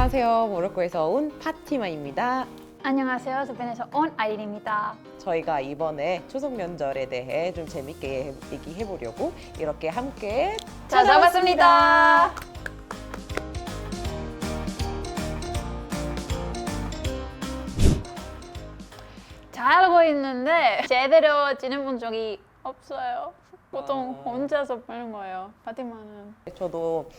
안녕하세요. 모로코에서 온 파티마입니다. 안녕하세요. 스페인에서 온 아일입니다. 저희가 이번에 추석 명절에 대해 좀 재밌게 얘기해 보려고 이렇게 함께 찾아봤습니다. 잘 알고 있는데 제대로 지내본 적이 없어요. 보통 혼자서 보는 거예요. 파티마는. 저도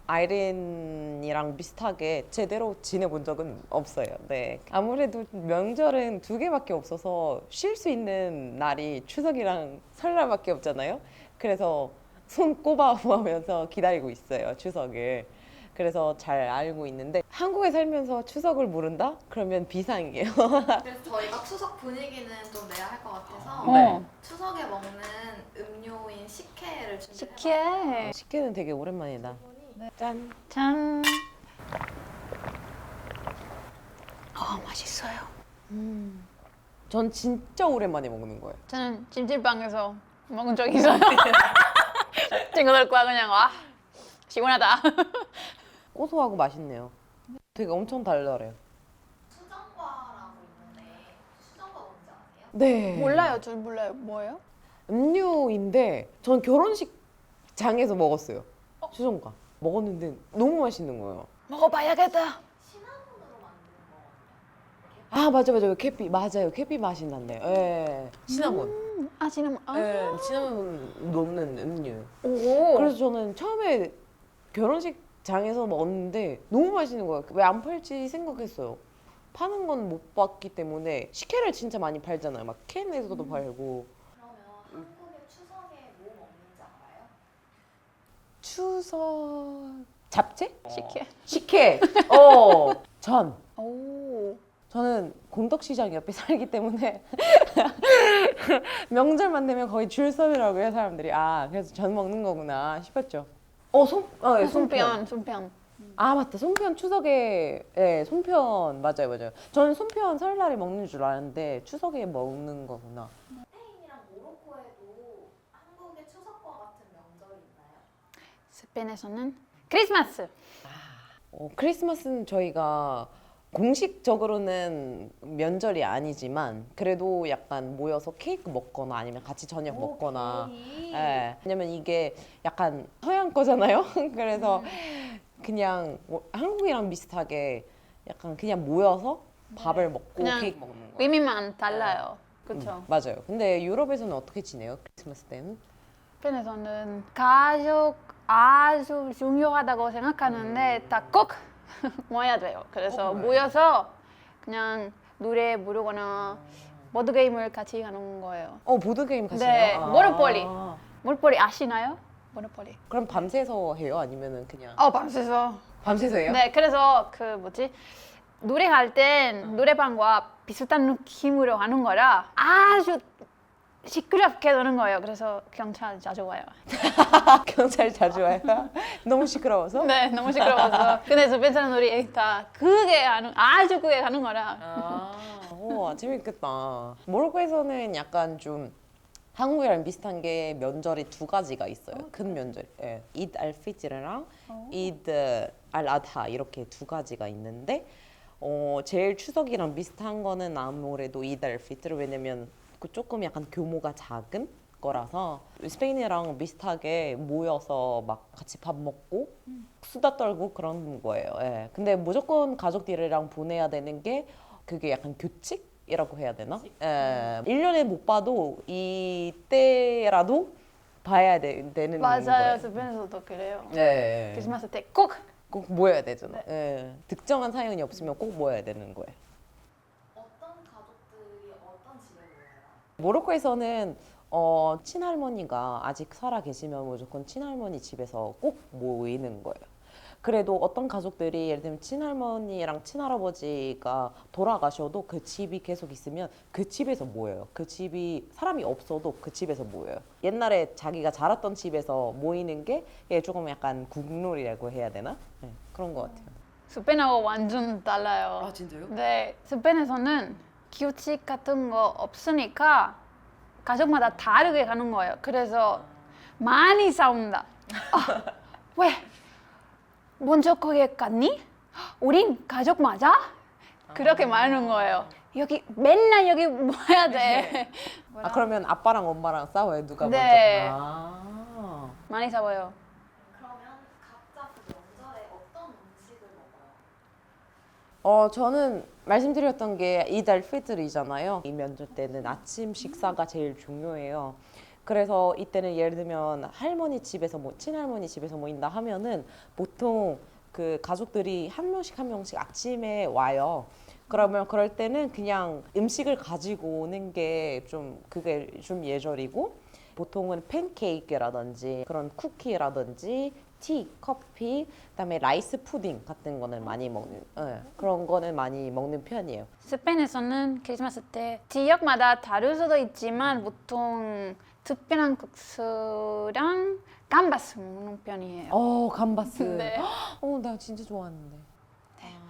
아이린이랑 비슷하게 제대로 지내본 적은 없어요. 네. 아무래도 명절은 두 개밖에 없어서 쉴 수 있는 날이 추석이랑 설날밖에 없잖아요. 그래서 손 꼽아보면서 기다리고 있어요, 추석을. 그래서 잘 알고 있는데 한국에 살면서 추석을 모른다? 그러면 비상이에요. 그래서 저희가 추석 분위기는 좀 내야 할 것 같아서 네. 추석에 먹는 음료인 식혜를 준비해봤어요. 식혜. 식혜는 되게 오랜만이다. 짠. 짠. 맛있어요. 전 진짜 오랜만에 먹는 거예요. 저는 찜질방에서 먹은 적이 있어요. 친구들과 그냥 시원하다. 고소하고 맛있네요. 되게 엄청 달달해요. 수정과라고 있는데 수정과 뭔지 아세요? 네. 몰라요. 저 몰라요. 뭐예요? 음료인데 전 결혼식장에서 먹었어요. 수정과 먹었는데 너무 맛있는 거예요. 먹어봐야겠다. 시나몬으로 만든 거거든요. 아 맞아요. 캐피 맞아요. 캐피 맛이 난대요. 예. 시나몬. 시나몬. 예. 시나몬 녹는 음료. 오. 그래서 저는 처음에 결혼식장에서 먹었는데 너무 맛있는 거예요. 왜 안 팔지 생각했어요. 파는 건 못 봤기 때문에 식혜를 진짜 많이 팔잖아요. 막 캔에서도 팔고. 그러면 한국의 추석에 뭐 먹는지 알아요? 추석 잡채? 식혜. 식혜. 전. 오. 저는 공덕시장 옆에 살기 때문에 명절만 되면 거의 줄 서더라고요 사람들이. 아 그래서 전 먹는 거구나 싶었죠. 예, 손편. 손편. 아 맞다, 송편 추석에. 예, 송편 맞아요. 저는 송편 설날에 먹는 줄 알았는데 추석에 먹는 거구나. 스페인이랑 모로코에도 한국의 추석과 같은 명절이 있나요? 스페인에서는 크리스마스. 크리스마스는 저희가 공식적으로는 면절이 아니지만 그래도 약간 모여서 케이크 먹거나 아니면 같이 저녁 먹거나. 예, 왜냐면 이게 약간 서양 거잖아요. 그래서 그냥 한국이랑 비슷하게 약간 그냥 모여서 밥을 먹고 그냥 케이크 먹는 거예요. 의미만 달라요. 그렇죠. 맞아요. 근데 유럽에서는 어떻게 지내요? 크리스마스 때는? 스페인에서는 가족 아주 중요하다고 생각하는데 다 꼭 모여야 돼요. 그래서 꼭 모여야 모여서 그냥 노래 부르거나 보드 게임을 같이 하는 거예요. 보드게임 같이 네, 해요? 모노폴리. 모노폴리 아시나요? 모노폴리. 그럼 밤새서 해요? 아니면은 그냥 밤새서. 밤새서 해요? 네, 그래서 노래할 땐 노래방과 비슷한 느낌으로 하는 거라 아주 시끄럽게 노는 거예요. 그래서 경찰 자주 와요. 경찰 자주 와요? 너무 시끄러워서? 네, 너무 시끄러워서. 근데 스페인 사람들이 다 아주 크게 하는 거라. 재밌겠다. 모로코에서는 약간 좀 한국이랑 비슷한 게 면절이 두 가지가 있어요. 큰 면절. 예. 이드 알피트르랑 이드 알 아다 이렇게 두 가지가 있는데 제일 추석이랑 비슷한 거는 아무래도 이드 알피트르. 왜냐면 그 조금 약간 규모가 작은 거라서 스페인이랑 비슷하게 모여서 막 같이 밥 먹고 수다 떨고 그런 거예요. 예. 근데 무조건 가족들이랑 보내야 되는 게 그게 약간 규칙이라고 해야 되나? 예. 1년에 못 봐도 이때라도 봐야 되는 거예요. 맞아요. 스페인에서도 그래요. 네. 크리스마스 때 꼭. 꼭 모여야 되잖아. 예. 특정한 사연이 없으면 꼭 모여야 되는 거예요. 어떤 가족들이 어떤 집에 모여요? 모로코에서는 친할머니가 아직 살아 계시면 무조건 친할머니 집에서 꼭 모이는 거예요. 그래도 어떤 가족들이 예를 들면 친할머니랑 친할아버지가 돌아가셔도 그 집이 계속 있으면 그 집에서 모여요. 그 집이 사람이 없어도 그 집에서 모여요. 옛날에 자기가 자랐던 집에서 모이는 게 조금 약간 국룰이라고 해야 되나? 네, 그런 것 같아요. 스페인하고 완전 달라요. 진짜요? 네, 스페인에서는 규칙 같은 거 없으니까 가족마다 다르게 가는 거예요. 그래서 많이 싸운다. 왜? 먼저 거기에 갔니? 우린 가족 맞아? 그렇게 말하는 거예요. 여기 맨날 여기 뭐 해야 돼? 아 그러면 아빠랑 엄마랑 싸워요? 누가 네. 먼저? 아. 많이 싸워요. 그러면 각자 그 명절에 어떤 음식을 먹어요? 저는 말씀드렸던 게 이달 피트르잖아요. 이 명절 때는 아침 식사가 제일 중요해요. 그래서 이때는 예를 들면 할머니 집에서 친할머니 집에서 모인다 하면은 보통 그 가족들이 한 명씩 아침에 와요. 그러면 그럴 때는 그냥 음식을 가지고 오는 게 좀 그게 좀 예절이고 보통은 팬케이크라든지 그런 쿠키라든지 티, 커피, 그다음에 라이스 푸딩 같은 거는 많이 먹는 그런 거는 많이 먹는 편이에요. 스페인에서는 크리스마스 때 지역마다 다를 수도 있지만 보통 특별한 국수랑 감바스 먹는 편이에요. 감바스. 네. 나 진짜 좋아하는데.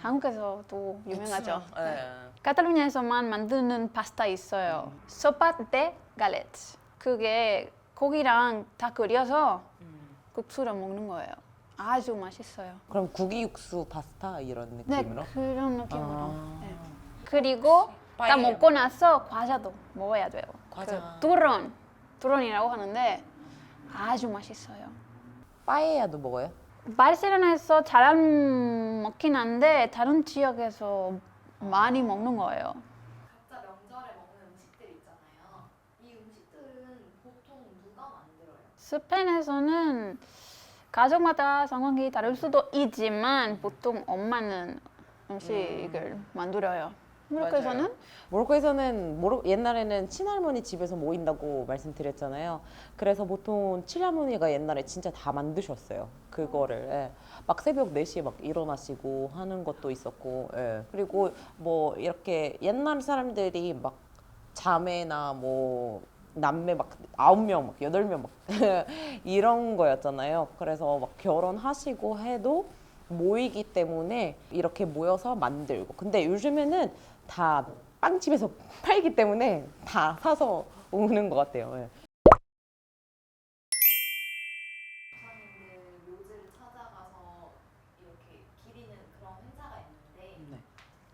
한국에서도 유명하죠. 네. 카탈루냐에서만 만드는 파스타 있어요. 소파 데 갈레트. 그게 고기랑 다 끓여서 국수를 먹는 거예요. 아주 맛있어요. 그럼 구기 육수 파스타 이런 네, 느낌으로? 그런 느낌으로. 아. 네. 그리고 다 빠에야. 먹고 나서 과자도 먹어야 돼요. 과자. 그 뚜론이라고 하는데 아주 맛있어요. 빠에야도 먹어요? 바르셀로나에서 잘 안 먹긴 한데 다른 지역에서 많이 먹는 거예요. 각자 명절에 먹는 음식들 있잖아요. 이 음식들은 보통 누가 만들어요? 스페인에서는 가족마다 상황이 다를 수도 있지만 보통 엄마는 음식을 만들어요. 한국에서는 모로코에서는 옛날에는 친할머니 집에서 모인다고 말씀드렸잖아요. 그래서 보통 친할머니가 옛날에 진짜 다 만드셨어요. 그거를 막 새벽 4시에 막 일어나시고 하는 것도 있었고 그리고 뭐 이렇게 옛날 사람들이 막 자매나 뭐 남매 막 9명 막 8명 막 이런 거였잖아요. 그래서 막 결혼하시고 해도 모이기 때문에 이렇게 모여서 만들고 근데 요즘에는 다 빵집에서 팔기 때문에 다 사서 오는 것 같아요. 조상님들 묘지를 찾아가서 이렇게 기리는 그런 행사가 있는데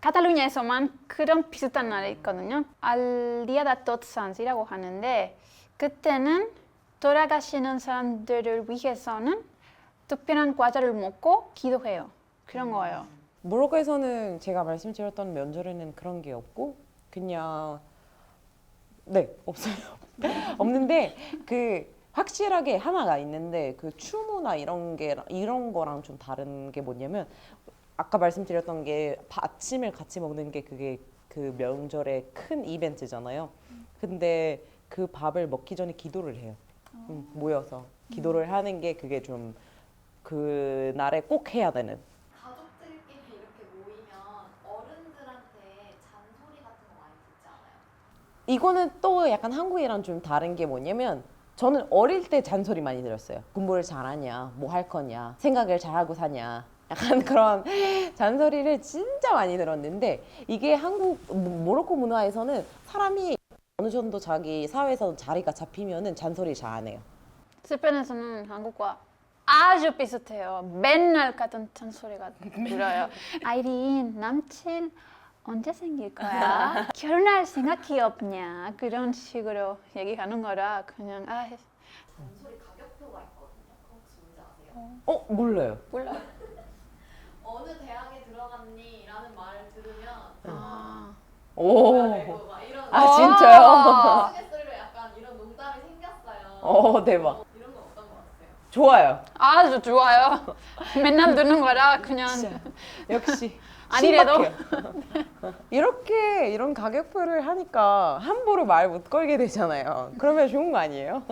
카탈루냐에서만 그런 비슷한 날이 있거든요. 알디아다 토트산스이라고 하는데 그때는 돌아가시는 사람들을 위해서는 특별한 과자를 먹고 기도해요. 그런 거예요. 모로코에서는 제가 말씀드렸던 명절에는 그런 게 없고 그냥 없어요. 없는데 그 확실하게 하나가 있는데 그 추모나 이런 거랑 좀 다른 게 뭐냐면 아까 말씀드렸던 게 아침을 같이 먹는 게 그게 그 명절의 큰 이벤트잖아요. 근데 그 밥을 먹기 전에 기도를 해요. 모여서 기도를 하는 게 그게 좀 그 날에 꼭 해야 되는. 가족들끼리 이렇게 모이면 어른들한테 잔소리 같은 거 많이 듣지 않아요? 이거는 또 약간 한국이랑 좀 다른 게 뭐냐면 저는 어릴 때 잔소리 많이 들었어요. 공부를 잘하냐, 뭐 할 거냐, 생각을 잘하고 사냐. 약간 그런 잔소리를 진짜 많이 들었는데 이게 모로코 문화에서는 사람이 어느 정도 자기 사회에서 자리가 잡히면은 잔소리 잘 안 해요. 스페인에서는 한국과 아주 비슷해요. 맨날 같은 잔소리가 들어요. 아이린, 남친 언제 생길 거야? 결혼할 생각이 없냐? 그런 식으로 얘기하는 거라 그냥 잔소리 가격표가 있거든요. 그거 혹시 뭔지 아세요? 몰라요. 몰라. 어느 대학에 들어갔니? 라는 말을 들으면 오. 막 이런 진짜요? 우스갯소리로 약간 이런 농담이 생겼어요. 대박. 이런 건 어떤 거 같으세요? 좋아요. 아주 좋아요. 맨날 듣는 거라 그냥 역시 아니래도. 신박해요. 이렇게 이런 가격표를 하니까 함부로 말 못 걸게 되잖아요. 그러면 좋은 거 아니에요?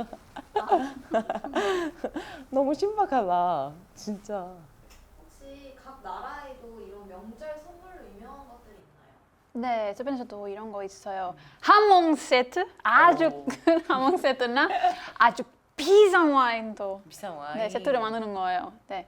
너무 신박하다. 진짜. 혹시 각 나라에도 이런 명절 선물로 유명한 것들이 있나요? 네, 스페인에서도 이런 거 있어요. 하몽 세트, 아주 큰 하몽 세트나 아주 비싼 와인도 비싼 와인. 네, 세트를 만드는 거예요. 네,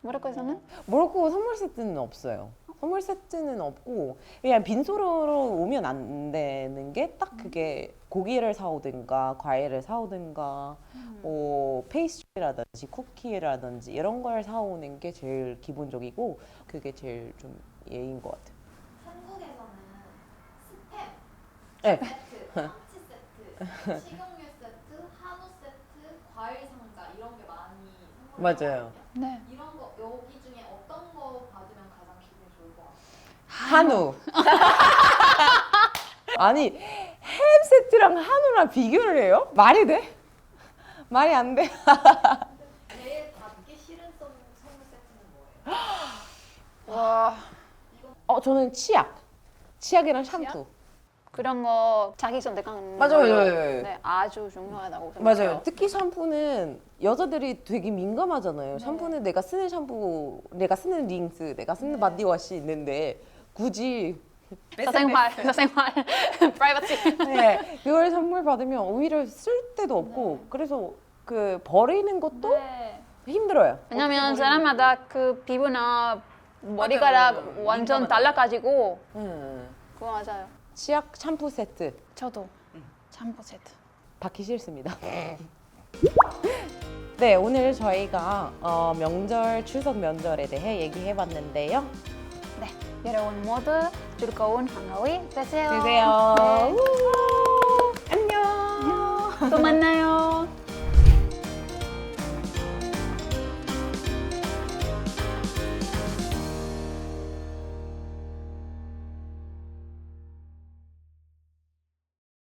모로코에서는 모로코 선물 세트는 없어요. 선물 세트는 없고 그냥 빈소로 오면 안 되는 게 딱 그게 고기를 사오든가 과일을 사오든가 뭐 페이스트리라든지 쿠키라든지 이런 걸 사오는 게 제일 기본적이고 그게 제일 좀 예인 것 같아요. 한국에서는 스팸 네. 세트, 참치 세트, 식용유 세트, 한우 세트, 과일 상자 이런 게 많이 선물을 맞아요. 하거든요. 네. 이런 거 여기 중에 어떤 거 받으면 가장 기분이 좋을 것 같아요? 한우. 아니 햄 세트랑 한우랑 비교를 해요? 말이 돼? 말이 안 돼. 제일 받기 싫은 선물 세트는 뭐예요? 와 저는 치약이랑 샴푸. 그런 거 자기 선택하는 맞아요, 걸로, 맞아요. 네, 아주 중요하다고 생각해요. 맞아요. 특히 샴푸는 여자들이 되게 민감하잖아요. 샴푸는 내가 쓰는 샴푸, 내가 쓰는 링스, 내가 쓰는 바디워시 있는데 굳이 사생활 프라이버시. 네, 그걸 선물 받으면 오히려 쓸 데도 없고 그래서 그 버리는 것도 네. 힘들어요. 왜냐면 사람마다 그 피부나 머리카락 맞아요. 완전 민감하다. 달라가지고 그거 맞아요. 치약 샴푸 세트 저도 샴푸 세트. 받기 싫습니다. 네, 오늘 저희가 명절, 추석 명절에 대해 얘기해봤는데요. 네, 여러분 모두 즐거운 한가위 되세요. 되세요. 네. 안녕. 또 만나요.